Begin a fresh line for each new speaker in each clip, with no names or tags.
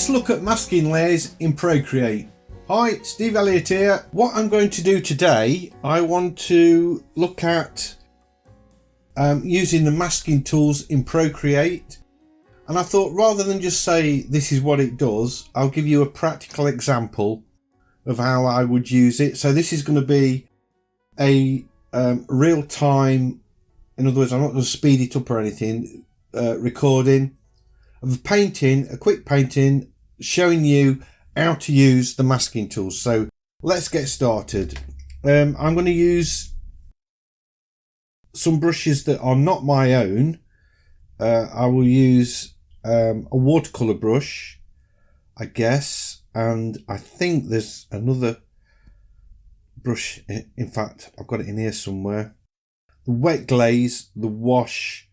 Let's look at masking layers in Procreate. Hi, Steve Elliott here. What I'm going to do today, I want to look at using the masking tools in Procreate. And I thought rather than just say this is what it does, I'll give you a practical example of how I would use it. So this is going to be a real time, in other words, I'm not going to speed it up or anything, recording of a painting, a quick painting, showing you how to use the masking tools. So let's get started. I'm going to use some brushes that are not my own. I will use a watercolour brush, I guess, and I think there's another brush, in fact I've got it in here somewhere. The wet glaze, the wash,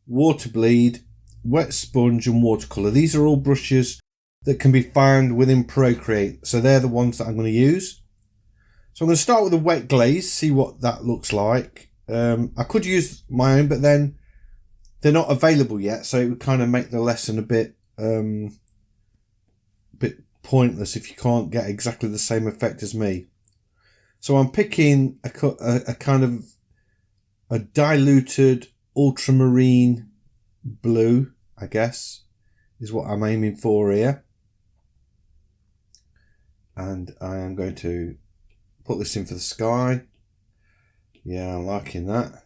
water bleed, wet sponge and watercolour. These are all brushes that can be found within Procreate, so they're the ones that I'm going to use. So I'm going to start with the wet glaze, see what that looks like. I could use my own, but then they're not available yet, so it would kind of make the lesson a bit pointless if you can't get exactly the same effect as me. So I'm picking a kind of a diluted ultramarine blue, I guess, is what I'm aiming for here. And I am going to put this in for the sky. Yeah, I'm liking that.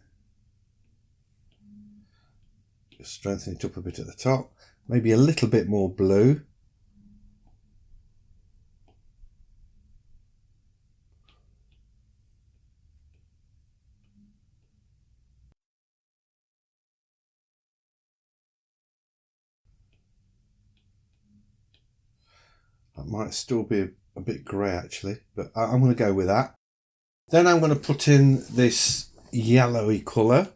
Just strengthen it up a bit at the top. Maybe a little bit more blue. That might still be a bit grey actually, but I'm going to go with that. Then I'm going to put in this yellowy colour.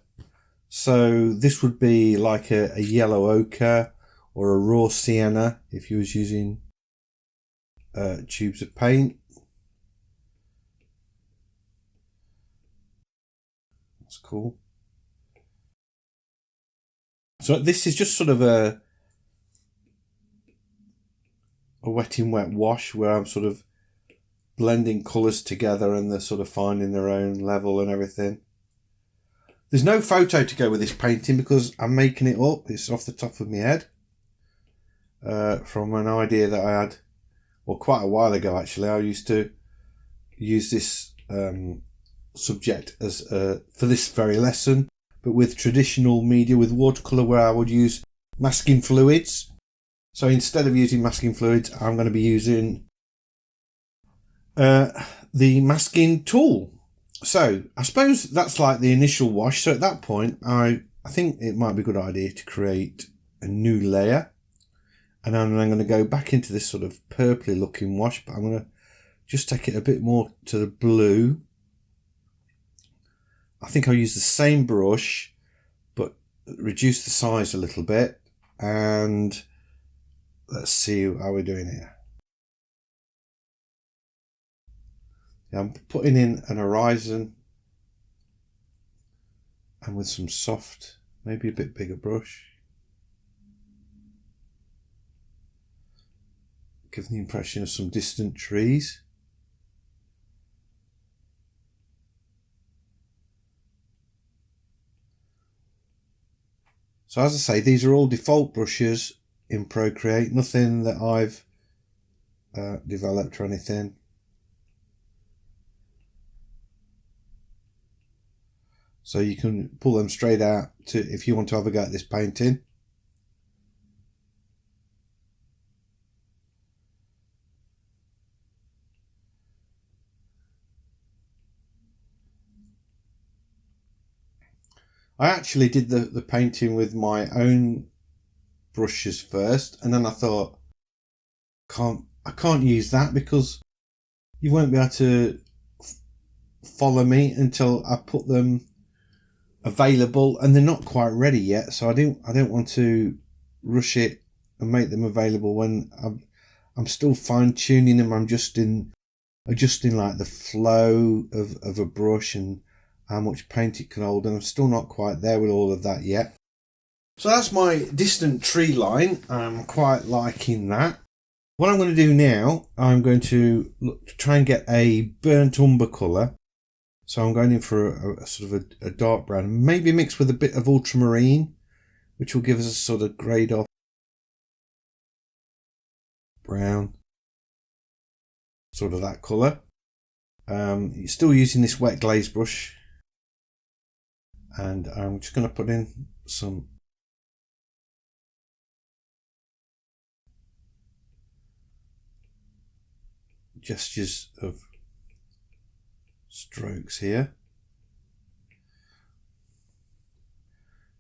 So this would be like a yellow ochre or a raw sienna if you was using tubes of paint. That's cool. So this is just sort of a wet in wet wash where I'm sort of blending colours together and they're sort of finding their own level and everything. There's no photo to go with this painting because I'm making it up. It's off the top of my head from an idea that I had, well, quite a while ago actually. I used to use this subject as for this very lesson, but with traditional media, with watercolour, where I would use masking fluids. So instead of using masking fluids, I'm going to be using the masking tool. So I suppose that's like the initial wash. So at that point, I think it might be a good idea to create a new layer. And I'm going to go back into this sort of purpley looking wash, but I'm going to just take it a bit more to the blue. I think I'll use the same brush, but reduce the size a little bit. And let's see how we're doing here. I'm putting in an horizon and with some soft, maybe a bit bigger brush. Give the impression of some distant trees. So as I say, these are all default brushes in Procreate, nothing that I've developed or anything. So you can pull them straight out to if you want to have a go at this painting. I actually did the painting with my own brushes first, and then I thought, I can't use that because you won't be able to follow me until I put them available, and they're not quite ready yet. So I don't want to rush it and make them available when I'm still fine tuning them. I'm just adjusting like the flow of a brush and how much paint it can hold, and I'm still not quite there with all of that yet. So that's my distant tree line. I'm quite liking that. What I'm going to do now, I'm going to look to try and get a burnt umber colour. So I'm going in for a sort of a dark brown, maybe mixed with a bit of ultramarine, which will give us a sort of greyed off brown, sort of that colour. You're still using this wet glaze brush, and I'm just going to put in some gestures of strokes here.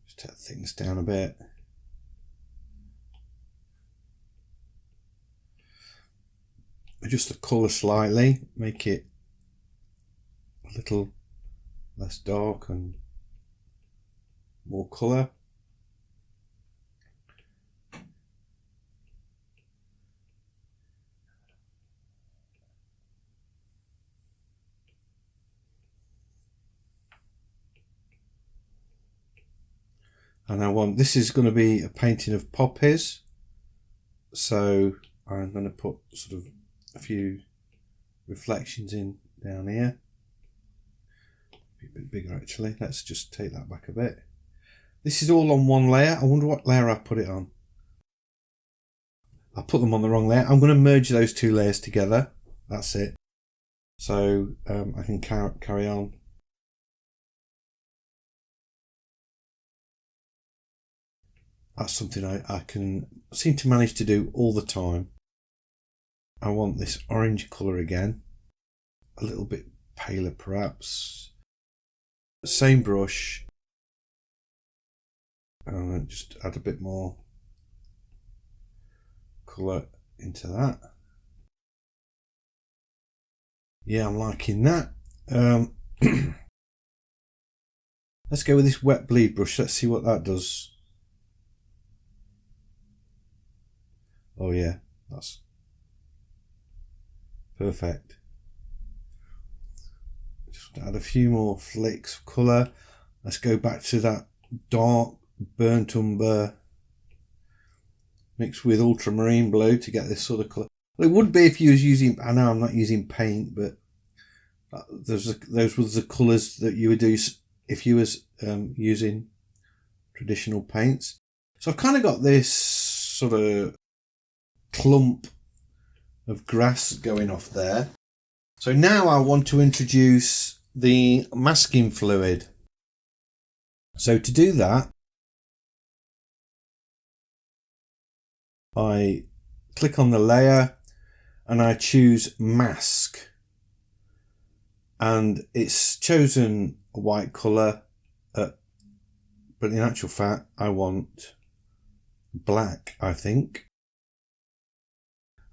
Just take things down a bit. Adjust the colour slightly, make it a little less dark and more colour. And this is going to be a painting of poppies, so I'm going to put sort of a few reflections in down here. Be a bit bigger actually. Let's just take that back a bit. This is all on one layer. I wonder what layer I put it on. I put them on the wrong layer. I'm going to merge those two layers together. That's it. So I can carry on. That's something I can seem to manage to do all the time. I want this orange colour again, a little bit paler perhaps. Same brush, and just add a bit more colour into that. Yeah, I'm liking that. Let's go with this wet bleed brush. Let's see what that does. Oh yeah, that's perfect. Just add a few more flicks of colour. Let's go back to that dark burnt umber mixed with ultramarine blue to get this sort of colour. Well, it would be if you was using, I know I'm not using paint, but those were the colours that you would do if you was using traditional paints. So I've kind of got this sort of clump of grass going off there. So now I want to introduce the masking fluid. So to do that, I click on the layer and I choose mask, and it's chosen a white colour, but in actual fact I want black, I think.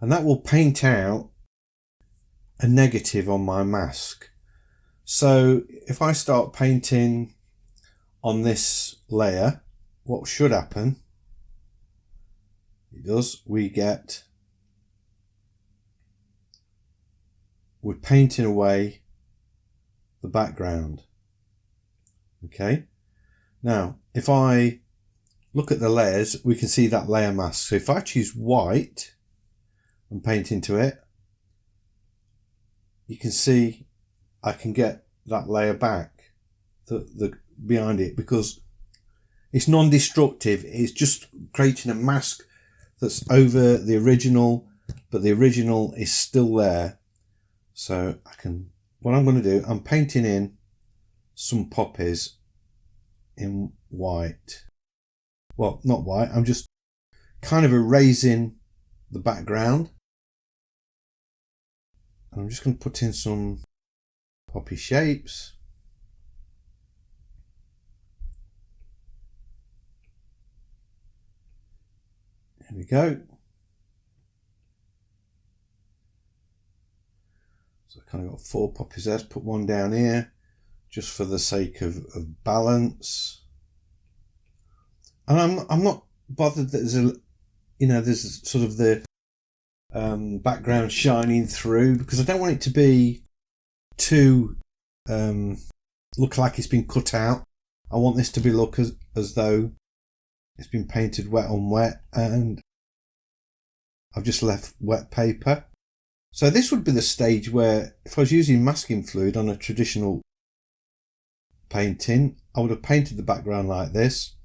And that will paint out a negative on my mask. So if I start painting on this layer, what should happen, we're painting away the background. Okay. Now, if I look at the layers, we can see that layer mask. So if I choose white and paint into it, you can see I can get that layer back, the behind it, because it's non-destructive. It's just creating a mask that's over the original, but the original is still there. So what I'm going to do, I'm painting in some poppies in white. Well, not white, I'm just kind of erasing the background. And I'm just going to put in some poppy shapes. There we go. So I kind of got 4 poppies there. Let's put one down here just for the sake of balance. And I'm not bothered that there's sort of the background shining through, because I don't want it to be too look like it's been cut out. I want this to be look as though it's been painted wet on wet, and I've just left wet paper. So this would be the stage where if I was using masking fluid on a traditional painting, I would have painted the background like this,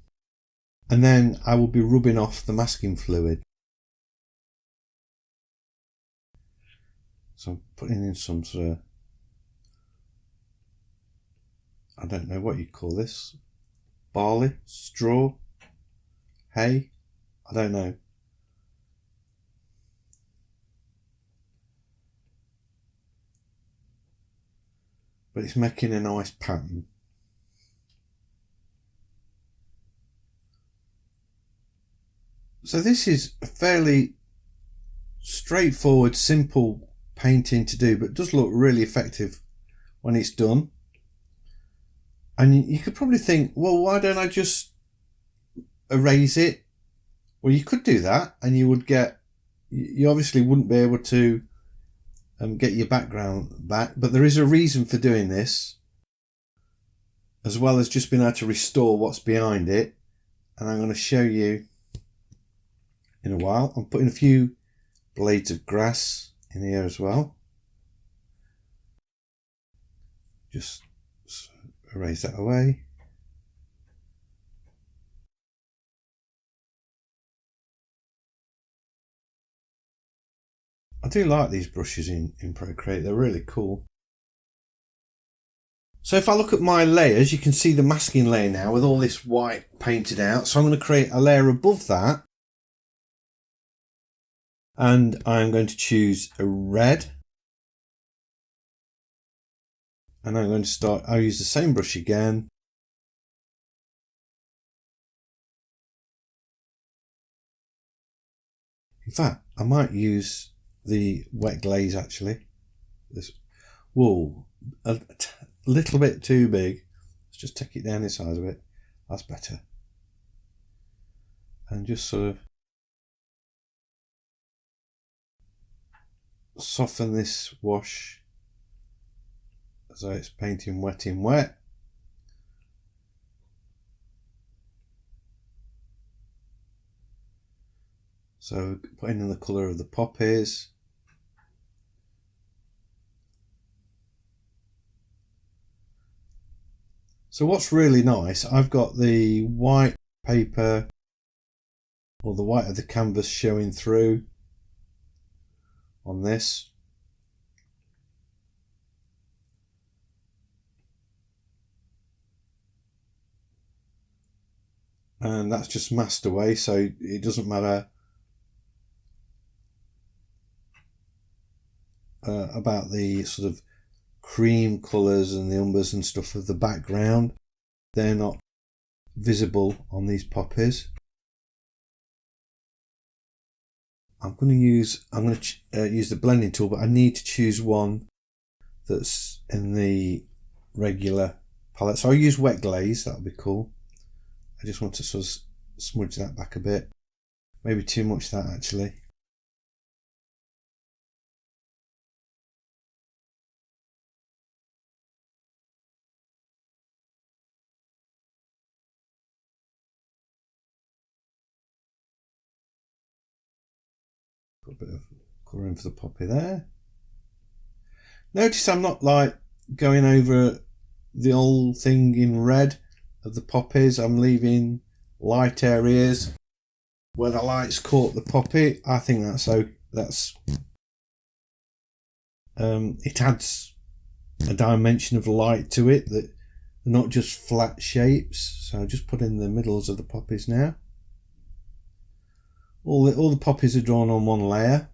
and then I will be rubbing off the masking fluid. So I'm putting in some sort of, I don't know what you'd call this, barley, straw, hay, I don't know. But it's making a nice pattern. So this is a fairly straightforward, simple painting to do, but does look really effective when it's done. And you could probably think, well, why don't I just erase it? Well, you could do that, and you obviously wouldn't be able to get your background back, but there is a reason for doing this, as well as just being able to restore what's behind it. And I'm going to show you in a while. I'm putting a few blades of grass in here as well. Just erase that away. I do like these brushes in Procreate, they're really cool. So if I look at my layers, you can see the masking layer now with all this white painted out. So I'm going to create a layer above that. And I'm going to choose a red. And I'm going to I'll use the same brush again. In fact, I might use the wet glaze actually. This, whoa, a little bit too big. Let's just take it down in size a bit. That's better. And just sort of soften this wash as though it's painting wet in wet. So putting in the colour of the poppies. So what's really nice, I've got the white paper or the white of the canvas showing through on this. And that's just masked away, so it doesn't matter about the sort of cream colours and the umbers and stuff of the background. They're not visible on these poppies. I'm going to use the blending tool, but I need to choose one that's in the regular palette. So I'll use wet glaze, that'll be cool. I just want to sort of smudge that back a bit. Maybe too much that actually. Put a bit of colour in for the poppy there. Notice I'm not like going over the whole thing in red of the poppies. I'm leaving light areas where the light's caught the poppy. I think that's it adds a dimension of light to it, that they're not just flat shapes. So I'll just put in the middles of the poppies now. All the poppies are drawn on one layer.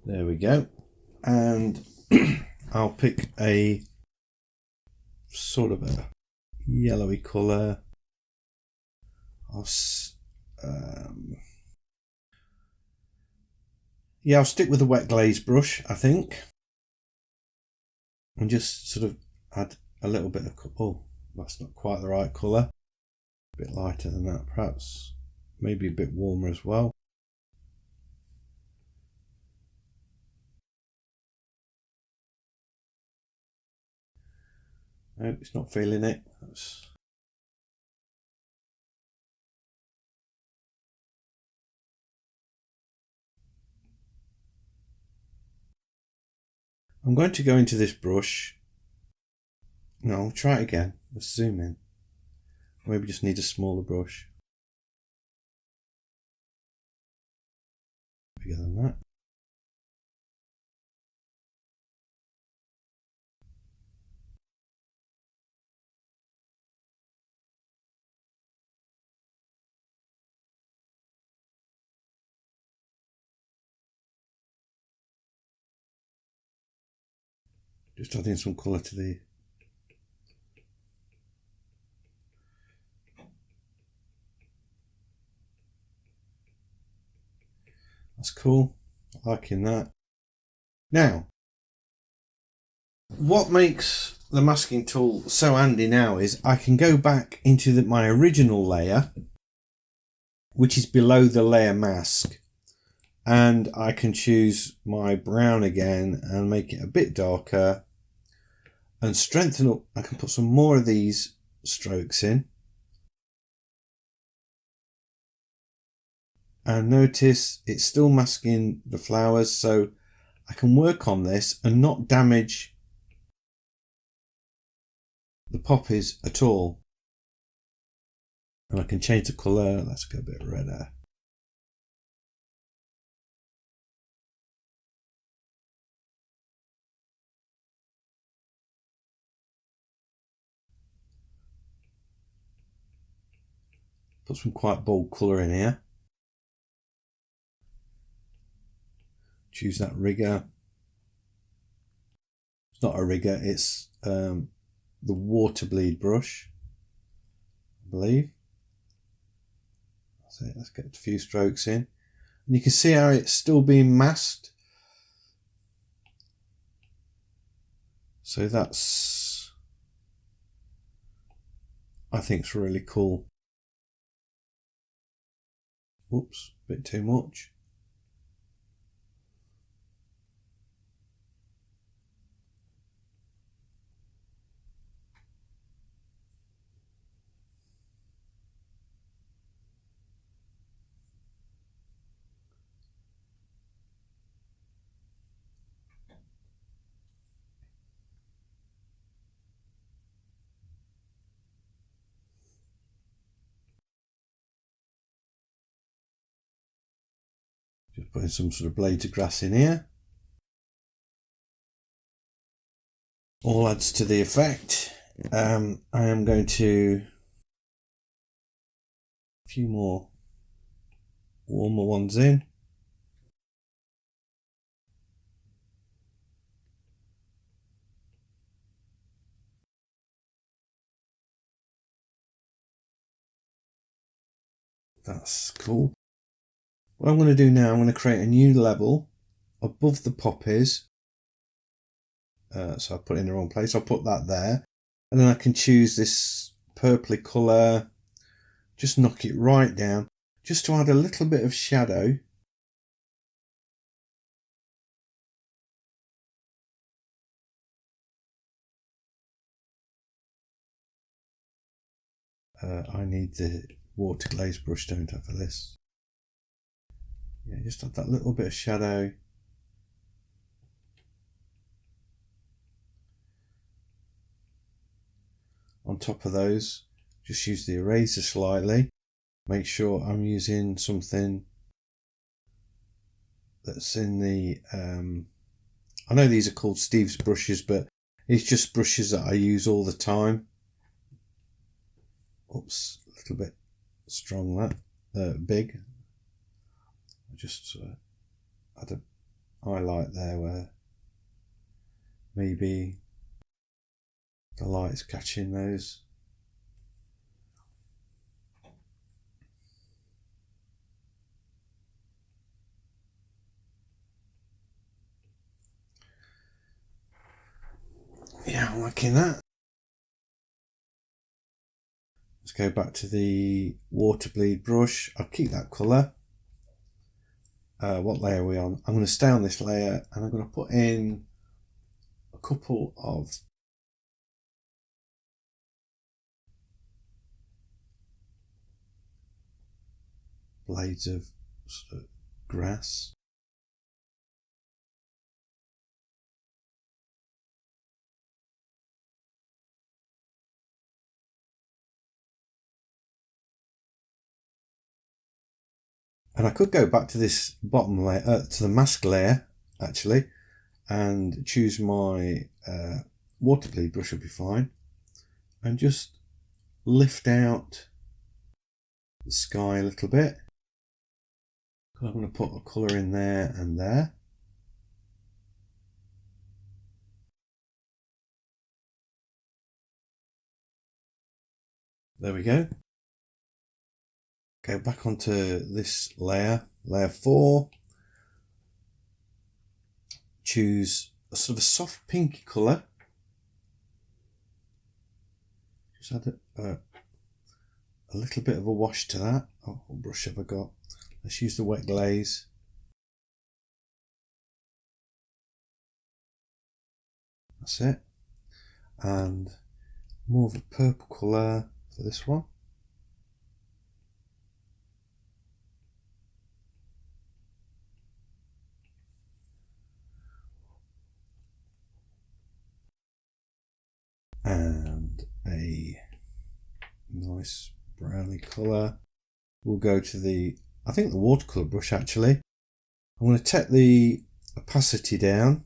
There we go. And I'll pick a sort of a yellowy colour. I'll stick with the wet glaze brush, I think, and just sort of add a little bit of, oh, that's not quite the right colour, a bit lighter than that perhaps, maybe a bit warmer as well. Nope, it's not feeling it. I'm going to go into this brush. No, I'll try it again. Let's zoom in. Maybe just need a smaller brush. Bigger than that. Just adding some colour to the That's cool. Liking that. Now, what makes the masking tool so handy now is I can go back into my original layer, which is below the layer mask, and I can choose my brown again and make it a bit darker and strengthen up. I can put some more of these strokes in. And notice it's still masking the flowers, so I can work on this and not damage the poppies at all. And I can change the colour. Let's go a bit redder. Put some quite bold colour in here. Choose that rigger. It's not a rigger, it's the water bleed brush, I believe. That's it. Let's get a few strokes in. And you can see how it's still being masked. So that's, I think it's really cool. Whoops, a bit too much. Just putting some sort of blades of grass in here. All adds to the effect. I am going to a few more warmer ones in. That's cool. What I'm going to do now, I'm going to create a new level above the poppies. So I put it in the wrong place. I'll put that there. And then I can choose this purpley colour. Just knock it right down. Just to add a little bit of shadow. I need the water glaze brush, don't I, for this? Yeah, just add that little bit of shadow. On top of those, just use the eraser slightly. Make sure I'm using something that's in the... I know these are called Steve's brushes, but it's just brushes that I use all the time. Oops, a little bit strong that, big. I just add a highlight there where maybe the light's catching those. Yeah, I'm liking that. Let's go back to the water bleed brush. I'll keep that colour. What layer are we on? I'm going to stay on this layer and I'm going to put in a couple of blades of sort of grass. And I could go back to this bottom layer, to the mask layer actually, and choose my water bleed brush would be fine, and just lift out the sky a little bit. I'm going to put a colour in there and there. There we go. Go back onto this layer, layer 4. Choose a sort of a soft pinky colour. Just add a little bit of a wash to that. Oh, what brush have I got? Let's use the wet glaze. That's it. And more of a purple colour for this one. And a nice browny colour. We'll go to the, I think the watercolour brush actually. I'm going to take the opacity down.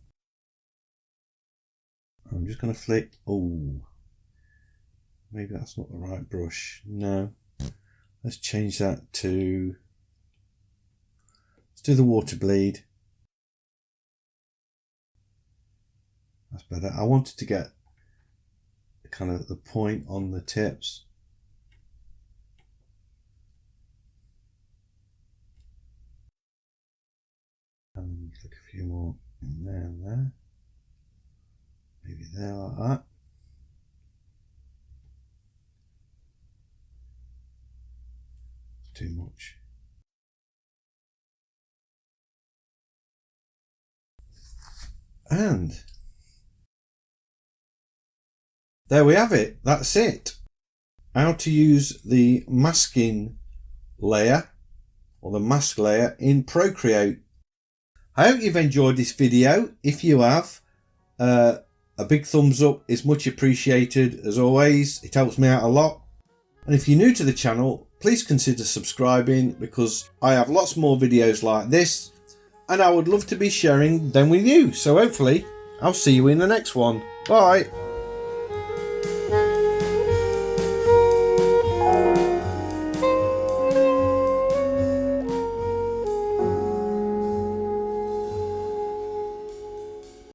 I'm just going to flick, oh, maybe that's not the right brush. No, let's change that to, let's do the water bleed. That's better. I wanted to get kind of the point on the tips. And click a few more in there and there. Maybe there like that. It's too much. And there we have it. That's it. How to use the masking layer or the mask layer in Procreate. I hope you've enjoyed this video. If you have, a big thumbs up is much appreciated as always. It helps me out a lot. And if you're new to the channel, please consider subscribing because I have lots more videos like this and I would love to be sharing them with you. So hopefully I'll see you in the next one. Bye.